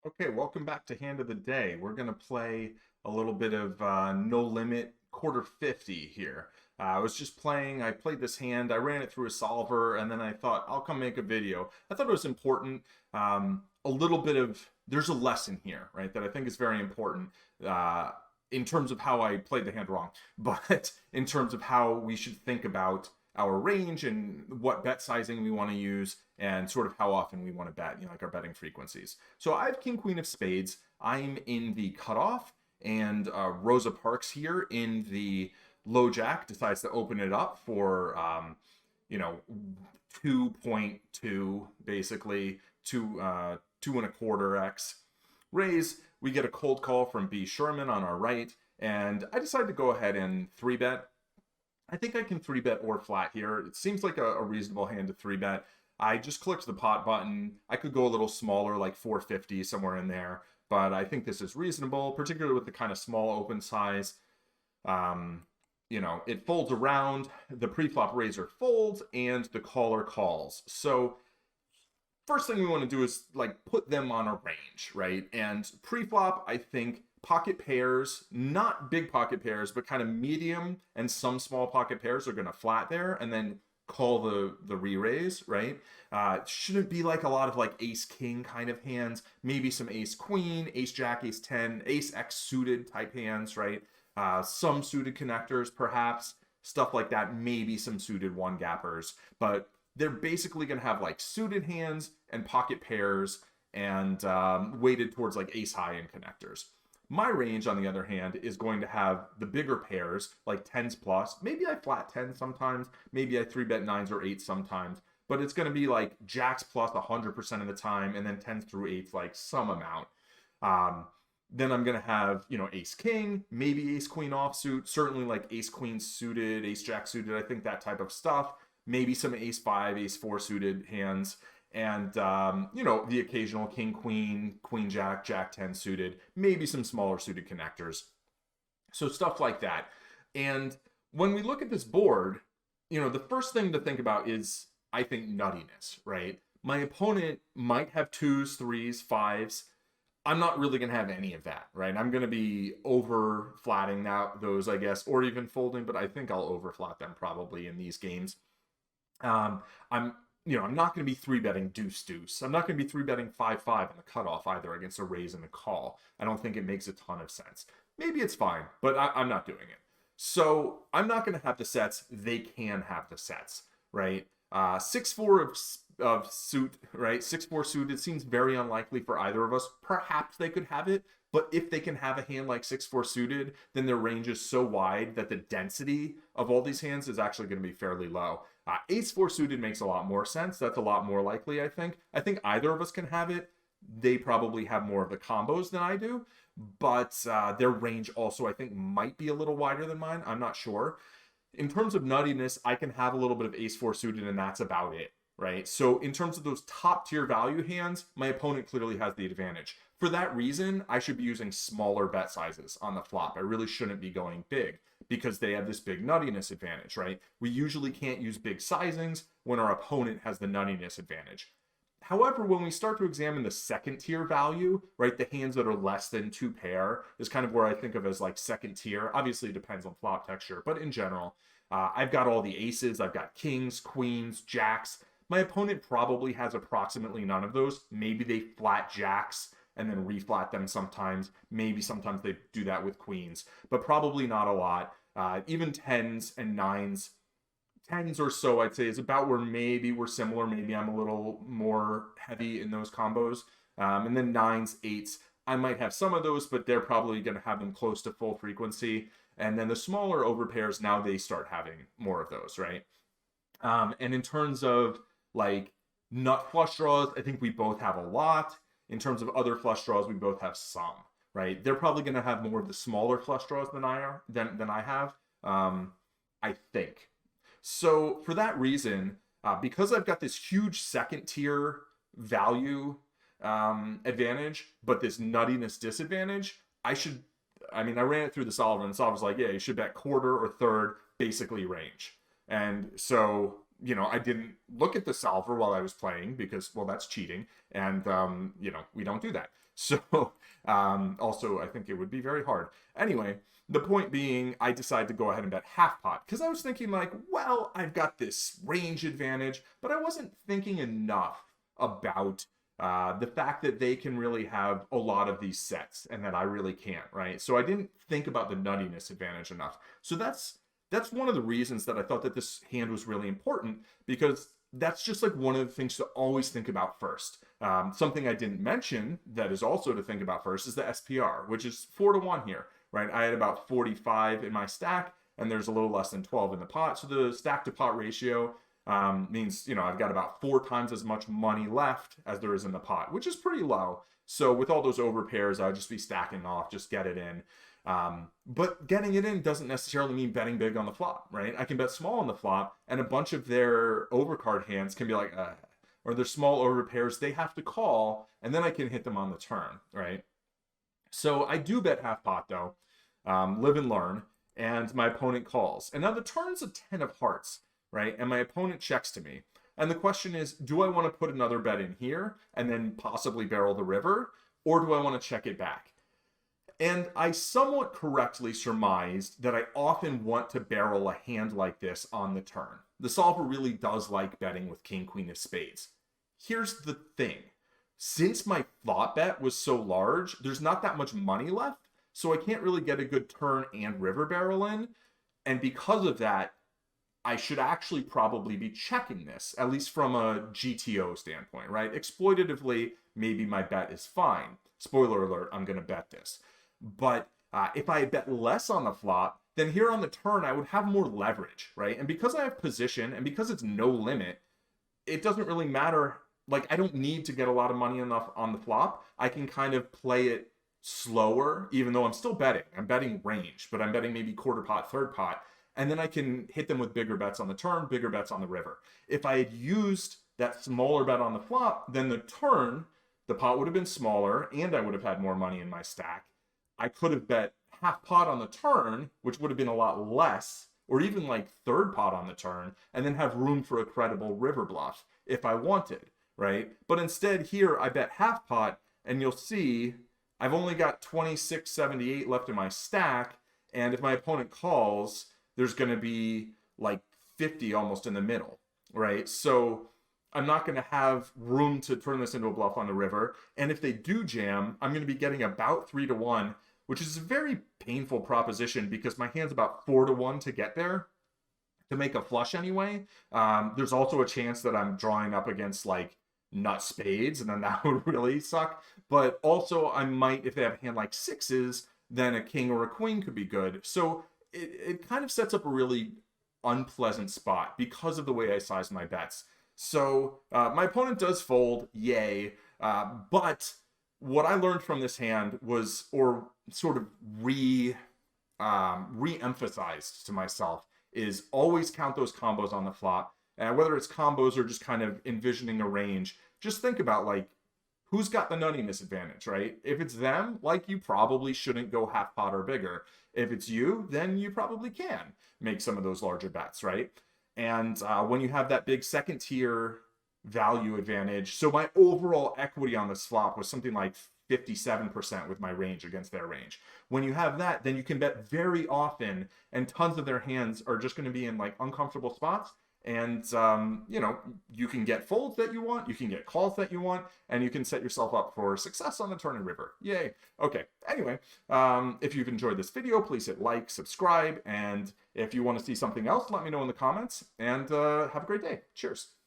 Okay, welcome back to Hand of the Day. We're going to play a little bit of No Limit Quarter 50 here. I was just playing, I played this hand, I ran it through a solver, and then I thought, I'll come make a video. I thought it was important. A little bit of, there's a lesson here, right, that I think is very important in terms of how I played the hand wrong, but in terms of how we should think about our range and what bet sizing we want to use and sort of how often we want to bet, like our betting frequencies. So I have King Queen of Spades. I'm in the cutoff, and Rosa Parks here in the low jack decides to open it up for 2.2, basically two and a quarter x raise. We get a cold call from B Sherman on our right, and I decide to go ahead and 3-bet. I think I can 3-bet or flat here. It seems like a reasonable hand to 3-bet. I just clicked the pot button. I could go a little smaller, like 450, somewhere in there, but I think this is reasonable, particularly with the kind of small open size. It folds around, the pre-flop raiser folds, and the caller calls. So first thing we want to do is like put them on a range, right? And pre-flop, I think pocket pairs, not big pocket pairs, but kind of medium and some small pocket pairs are going to flat there and then call the re-raise, right? Shouldn't be like a lot of like ace king kind of hands, maybe some ace queen, ace jack, ace 10, ace x suited type hands, right? Some suited connectors perhaps, stuff like that, maybe some suited one gappers, but they're basically going to have like suited hands and pocket pairs and weighted towards like ace high and connectors. My range, on the other hand, is going to have the bigger pairs, like 10s plus. Maybe I flat 10 sometimes. Maybe I 3-bet 9s or 8s sometimes. But it's going to be like jacks plus 100% of the time, and then 10s through 8s, like some amount. Then I'm going to have, ace king, maybe ace queen offsuit, certainly like ace queen suited, ace jack suited. I think that type of stuff. Maybe some ace 5, ace 4 suited hands. And, the occasional king, queen, jack, jack 10 suited, maybe some smaller suited connectors. So stuff like that. And when we look at this board, the first thing to think about is, I think, nuttiness, right? My opponent might have 2s, 3s, 5s. I'm not really going to have any of that, right? I'm going to be over flatting out those, I guess, or even folding, but I think I'll over flat them probably in these games. I'm not going to be 3-betting deuce. I'm not going to be 3-betting 5-5 in the cutoff either against a raise and a call. I don't think it makes a ton of sense. Maybe it's fine, but I'm not doing it. So I'm not going to have the sets. They can have the sets, right? 6-4 of suit, right? 6-4 suited seems very unlikely for either of us. Perhaps they could have it, but if they can have a hand like 6-4 suited, then their range is so wide that the density of all these hands is actually going to be fairly low. Ace-4 suited makes a lot more sense. That's a lot more likely, I think. I think either of us can have it. They probably have more of the combos than I do, but their range also, I think, might be a little wider than mine. I'm not sure. In terms of nuttiness, I can have a little bit of ace-4 suited, and that's about it, right? So in terms of those top-tier value hands, my opponent clearly has the advantage. For that reason, I should be using smaller bet sizes on the flop. I really shouldn't be going big because they have this big nuttiness advantage, right? We usually can't use big sizings when our opponent has the nuttiness advantage. However, when we start to examine the second tier value, right, the hands that are less than 2 pair is kind of where I think of as like second tier. Obviously, it depends on flop texture, but in general, I've got all the aces, I've got kings, queens, jacks. My opponent probably has approximately none of those. Maybe they flat jacks and then reflat them sometimes. Maybe sometimes they do that with queens, but probably not a lot. Even 10s and 9s, 10s or so, I'd say, is about where maybe we're similar. Maybe I'm a little more heavy in those combos. And then 9s, 8s, I might have some of those, but they're probably going to have them close to full frequency. And then the smaller overpairs, now they start having more of those, right? And in terms of like nut flush draws, I think we both have a lot. In terms of other flush draws, we both have some, right? They're probably going to have more of the smaller flush draws than I have, I think. So for that reason, because I've got this huge second tier value advantage, but this nuttiness disadvantage, I ran it through the solver, and the solver's like, yeah, you should bet quarter or third, basically range. And so, I didn't look at the solver while I was playing because, well, that's cheating. And, we don't do that. So also, I think it would be very hard. Anyway, the point being, I decided to go ahead and bet half pot because I was thinking like, well, I've got this range advantage, but I wasn't thinking enough about the fact that they can really have a lot of these sets and that I really can't, right? So I didn't think about the nuttiness advantage enough. So that's one of the reasons that I thought that this hand was really important, because that's just like one of the things to always think about first. Something I didn't mention that is also to think about first is the SPR, which is 4-1 here, right? I had about 45 in my stack, and there's a little less than 12 in the pot. So the stack to pot ratio means, you know, I've got about 4 times as much money left as there is in the pot, which is pretty low. So with all those over pairs, I would just be stacking off, just get it in. But getting it in doesn't necessarily mean betting big on the flop, right? I can bet small on the flop, and a bunch of their overcard hands can be like, or their small over pairs, they have to call, and then I can hit them on the turn, right? So I do bet half pot though, live and learn, and my opponent calls. And now the turn's a 10 of hearts, right? And my opponent checks to me. And the question is, do I want to put another bet in here and then possibly barrel the river, or do I want to check it back? And I somewhat correctly surmised that I often want to barrel a hand like this on the turn. The solver really does like betting with king, queen of spades. Here's the thing. Since my flop bet was so large, there's not that much money left, so I can't really get a good turn and river barrel in. And because of that, I should actually probably be checking this, at least from a GTO standpoint, right? Exploitatively, maybe my bet is fine. Spoiler alert, I'm going to bet this. But if I bet less on the flop, then here on the turn, I would have more leverage, right? And because I have position and because it's no limit, it doesn't really matter. Like, I don't need to get a lot of money enough on the flop. I can kind of play it slower, even though I'm still betting. I'm betting range, but I'm betting maybe quarter pot, third pot. And then I can hit them with bigger bets on the turn, bigger bets on the river. If I had used that smaller bet on the flop, then the turn, the pot would have been smaller and I would have had more money in my stack. I could have bet half pot on the turn, which would have been a lot less, or even like third pot on the turn, and then have room for a credible river bluff if I wanted, right? But instead here, I bet half pot, and you'll see I've only got 26.78 left in my stack, and if my opponent calls, there's going to be like 50 almost in the middle, right? So I'm not going to have room to turn this into a bluff on the river, and if they do jam, I'm going to be getting about 3-1, which is a very painful proposition because my hand's about 4-1 to get there, to make a flush anyway. There's also a chance that I'm drawing up against like nut spades, and then that would really suck. But also I might, if they have a hand like sixes, then a king or a queen could be good. So it kind of sets up a really unpleasant spot because of the way I size my bets. So my opponent does fold, yay, but what I learned from this hand was, or sort of re-emphasized to myself, is always count those combos on the flop. Whether it's combos or just kind of envisioning a range, just think about like, who's got the nuttiness advantage, right? If it's them, like, you probably shouldn't go half pot or bigger. If it's you, then you probably can make some of those larger bets, right? And when you have that big second tier value advantage, so my overall equity on this flop was something like 57% with my range against their range. When you have that, then you can bet very often, and tons of their hands are just going to be in like uncomfortable spots. And, you know, you can get folds that you want, you can get calls that you want, and you can set yourself up for success on the turn and river. Yay. Okay. Anyway, if you've enjoyed this video, please hit like, subscribe, and if you want to see something else, let me know in the comments, and have a great day. Cheers.